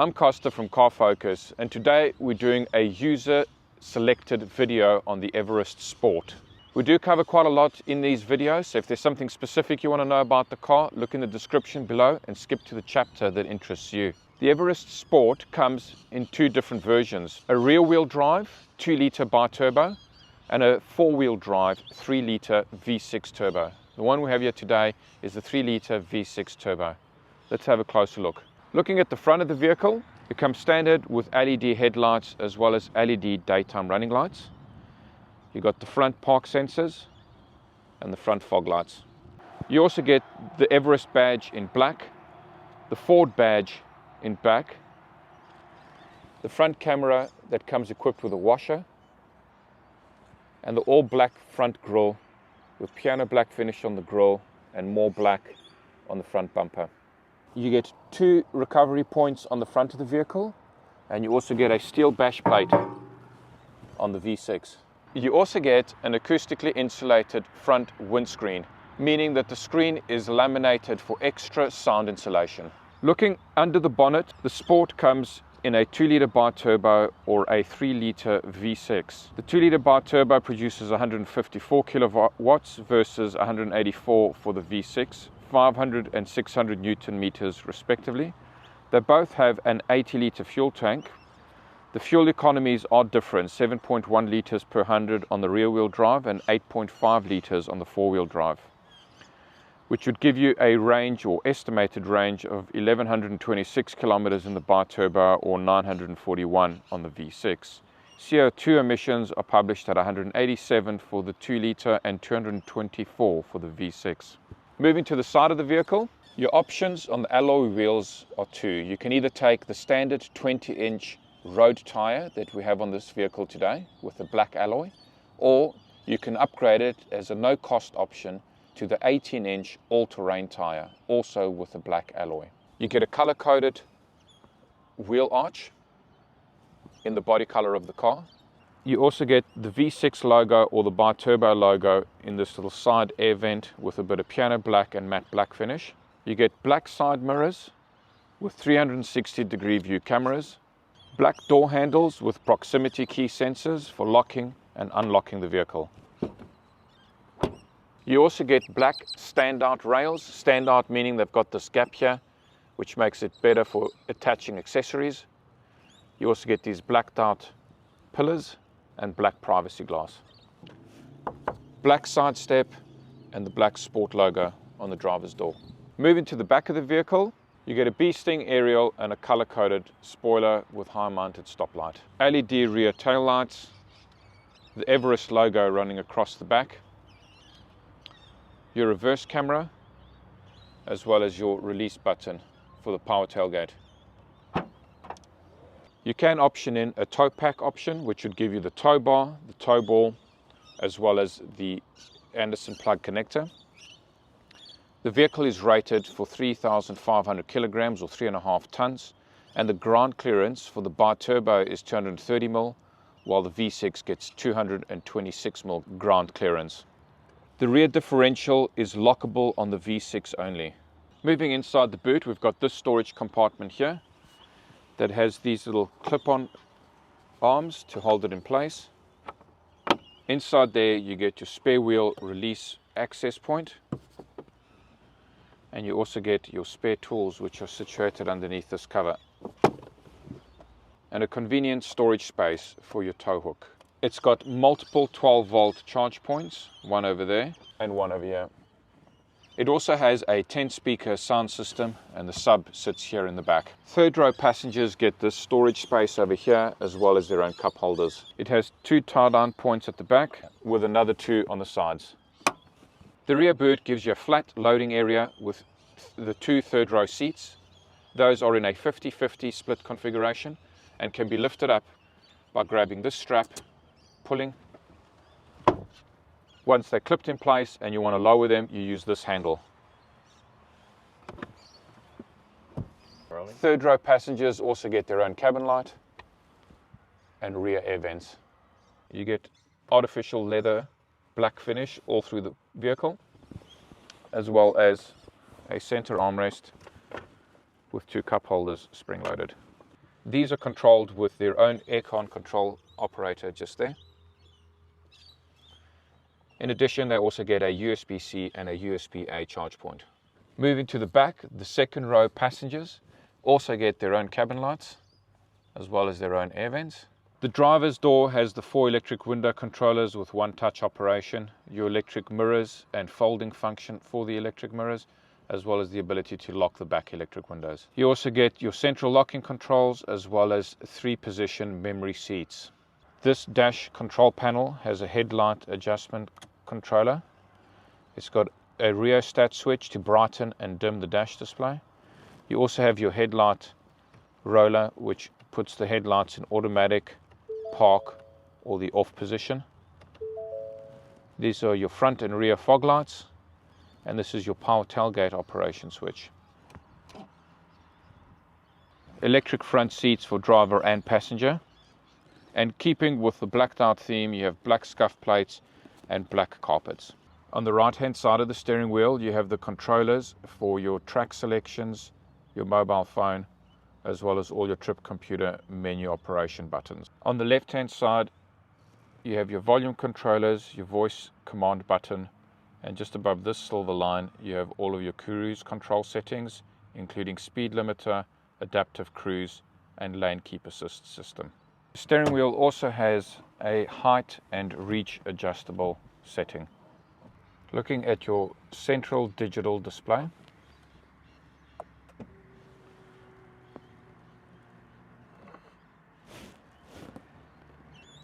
I'm Kosta from Car Focus, and today we're doing a user selected video on the Everest Sport. We do cover quite a lot in these videos, so if there's something specific you want to know about the car, look in the description below and skip to the chapter that interests you. The Everest Sport comes in two different versions, a rear wheel drive 2-litre bi-turbo and a 4-wheel drive 3-litre V6 turbo. The one we have here today is the 3-litre V6 turbo. Let's have a closer look. Looking at the front of the vehicle, it comes standard with LED headlights as well as LED daytime running lights. You've got the front park sensors and the front fog lights. You also get the Everest badge in black, the Ford badge in black, the front camera that comes equipped with a washer, and the all black front grille with piano black finish on the grille and more black on the front bumper. You get 2 recovery points on the front of the vehicle, and you also get a steel bash plate on the V6. You also get an acoustically insulated front windscreen, meaning that the screen is laminated for extra sound insulation. Looking under the bonnet, the Sport comes in a 2-litre bi-turbo or a 3-litre V6. The 2-litre bi-turbo produces 154 kilowatts versus 184 for the V6. 500 and 600 Newton meters respectively. They both have an 80-litre fuel tank. The fuel economies are different, 7.1 litres per 100 on the rear wheel drive and 8.5 litres on the 4-wheel drive, which would give you a range or estimated range of 1126 kilometers in the bi-turbo or 941 on the V6. CO2 emissions are published at 187 for the 2-litre and 224 for the V6. Moving to the side of the vehicle, your options on the alloy wheels are 2. You can either take the standard 20-inch road tire that we have on this vehicle today with the black alloy, or you can upgrade it as a no-cost option to the 18-inch all-terrain tire, also with a black alloy. You get a color-coded wheel arch in the body color of the car. You also get the V6 logo or the bi-turbo logo in this little side air vent with a bit of piano black and matte black finish. You get black side mirrors with 360-degree view cameras, black door handles with proximity key sensors for locking and unlocking the vehicle. You also get black standout rails, standout meaning they've got this gap here, which makes it better for attaching accessories. You also get these blacked out pillars and black privacy glass. Black side step and the black Sport logo on the driver's door. Moving to the back of the vehicle, you get a bee sting aerial and a color-coded spoiler with high-mounted stoplight. LED rear tail lights, the Everest logo running across the back, your reverse camera, as well as your release button for the power tailgate. You can option in a tow pack option, which would give you the tow bar, the tow ball, as well as the Anderson plug connector. The vehicle is rated for 3,500 kilograms or 3.5 tons, and the ground clearance for the bi-turbo is 230 mil, while the V6 gets 226 mil ground clearance. The rear differential is lockable on the V6 only. Moving inside the boot, we've got this storage compartment here that has these little clip-on arms to hold it in place. Inside there you get your spare wheel release access point, and you also get your spare tools, which are situated underneath this cover, and a convenient storage space for your tow hook. It's got multiple 12-volt charge points, one over there and one over here. It also has a 10-speaker sound system, and the sub sits here in the back. Third row passengers get this storage space over here as well as their own cup holders. It has 2 tie-down points at the back with another 2 on the sides. The rear boot gives you a flat loading area with the 2 third row seats. Those are in a 50-50 split configuration and can be lifted up by grabbing this strap, pulling. Once they're clipped in place and you want to lower them, you use this handle. Third row passengers also get their own cabin light and rear air vents. You get artificial leather black finish all through the vehicle, as well as a center armrest with 2 cup holders spring loaded. These are controlled with their own aircon control operator just there. In addition, they also get a USB-C and a USB-A charge point. Moving to the back, the second row passengers also get their own cabin lights as well as their own air vents. The driver's door has the 4 electric window controllers with one touch operation, your electric mirrors and folding function for the electric mirrors, as well as the ability to lock the back electric windows. You also get your central locking controls as well as 3-position memory seats. This dash control panel has a headlight adjustment controller. It's got a rheostat switch to brighten and dim the dash display. You also have your headlight roller, which puts the headlights in automatic, park, or the off position. These are your front and rear fog lights, and this is your power tailgate operation switch. Electric front seats for driver and passenger. And keeping with the blacked out theme, you have black scuff plates and black carpets. On the right hand side of the steering wheel, you have the controllers for your track selections, your mobile phone, as well as all your trip computer menu operation buttons. On the left hand side, you have your volume controllers, your voice command button, and just above this silver line, you have all of your cruise control settings, including speed limiter, adaptive cruise, and lane keep assist system. The steering wheel also has a height and reach adjustable setting. Looking at your central digital display,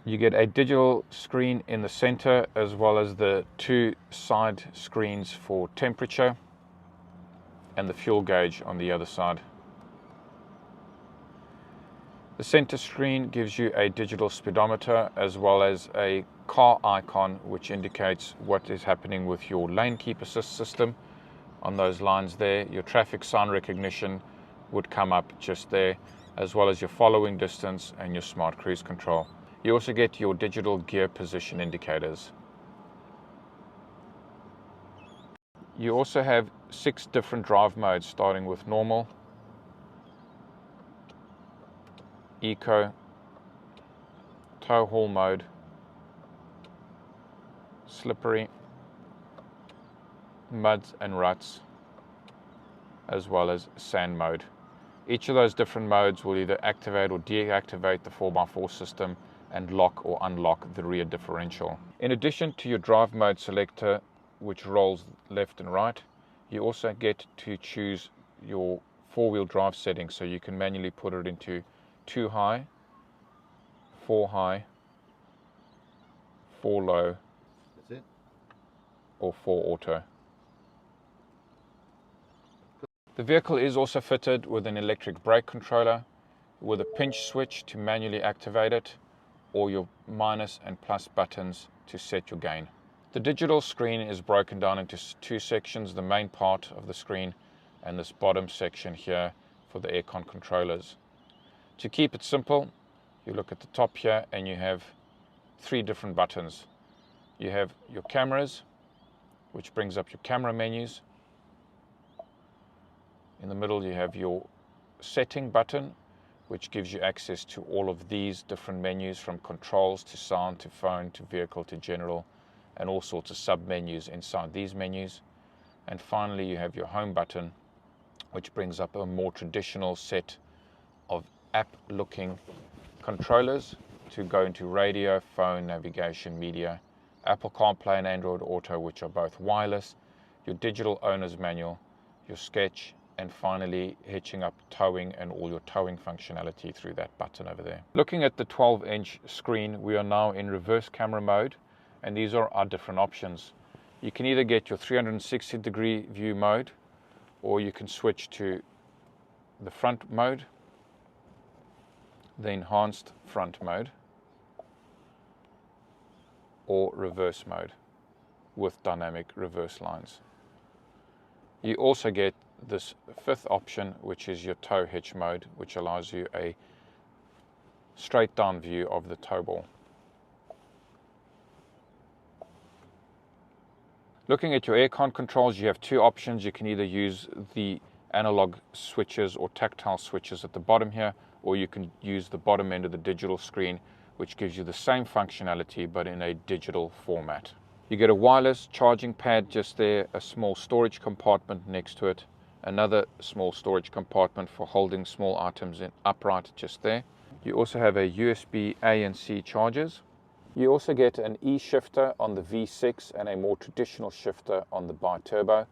you get a digital screen in the center as well as the 2 side screens for temperature and the fuel gauge on the other side. The center screen gives you a digital speedometer as well as a car icon which indicates what is happening with your lane keep assist system. On those lines there, your traffic sign recognition would come up just there, as well as your following distance and your smart cruise control. You also get your digital gear position indicators. You also have 6 different drive modes, starting with normal, eco, tow haul mode, slippery, muds and ruts, as well as sand mode. Each of those different modes will either activate or deactivate the 4x4 system and lock or unlock the rear differential. In addition to your drive mode selector, which rolls left and right, you also get to choose your 4-wheel drive settings, so you can manually put it into 2 high, 4 high, 4 low, that's it, or 4 auto. The vehicle is also fitted with an electric brake controller with a pinch switch to manually activate it, or your minus and plus buttons to set your gain. The digital screen is broken down into 2 sections, the main part of the screen and this bottom section here for the aircon controllers. To keep it simple, you look at the top here and you have 3 different buttons. You have your cameras, which brings up your camera menus. In the middle you have your setting button, which gives you access to all of these different menus, from controls to sound to phone to vehicle to general, and all sorts of sub menus inside these menus. And finally you have your home button, which brings up a more traditional set of app looking controllers to go into radio, phone, navigation, media, Apple CarPlay and Android Auto, which are both wireless, your digital owner's manual, your sketch, and finally hitching up towing and all your towing functionality through that button over there. Looking at the 12-inch screen, we are now in reverse camera mode, and these are our different options. You can either get your 360-degree view mode, or you can switch to the front mode, the enhanced front mode, or reverse mode with dynamic reverse lines. You also get this 5th option, which is your tow hitch mode, which allows you a straight down view of the tow ball. Looking at your aircon controls, you have 2 options. You can either use the analog switches or tactile switches at the bottom here, or you can use the bottom end of the digital screen, which gives you the same functionality but in a digital format. You get a wireless charging pad just there, a small storage compartment next to it, another small storage compartment for holding small items in upright just there. You also have a USB A and C chargers. You also get an E-shifter on the V6 and a more traditional shifter on the bi-turbo.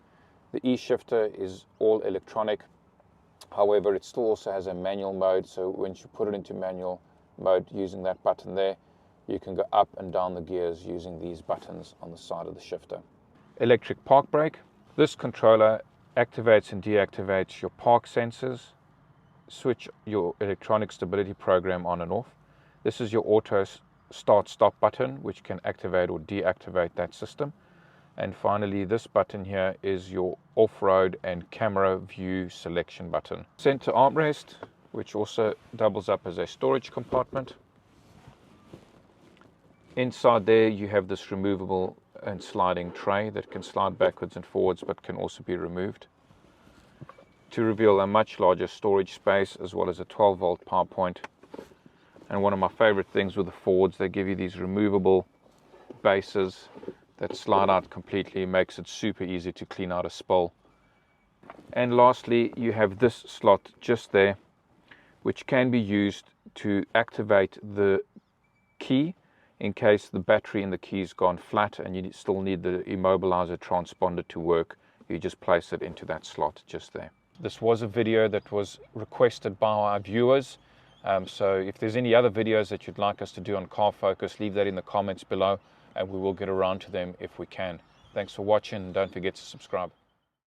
The E-shifter is all electronic, however it still also has a manual mode, so once you put it into manual mode using that button there, you can go up and down the gears using these buttons on the side of the shifter. Electric park brake. This controller activates and deactivates your park sensors, switch your electronic stability program on and off. This is your auto start stop button, which can activate or deactivate that system. And finally, this button here is your off-road and camera view selection button. Center armrest, which also doubles up as a storage compartment. Inside there you have this removable and sliding tray that can slide backwards and forwards but can also be removed to reveal a much larger storage space, as well as a 12-volt power point. And one of my favorite things with the Fords, they give you these removable bases that slide out completely, makes it super easy to clean out a spill. And lastly, you have this slot just there, which can be used to activate the key in case the battery in the key's gone flat and you still need the immobilizer transponder to work. You just place it into that slot just there. This was a video that was requested by our viewers. So if there's any other videos that you'd like us to do on Car Focus, leave that in the comments below and we will get around to them if we can. Thanks for watching and don't forget to subscribe.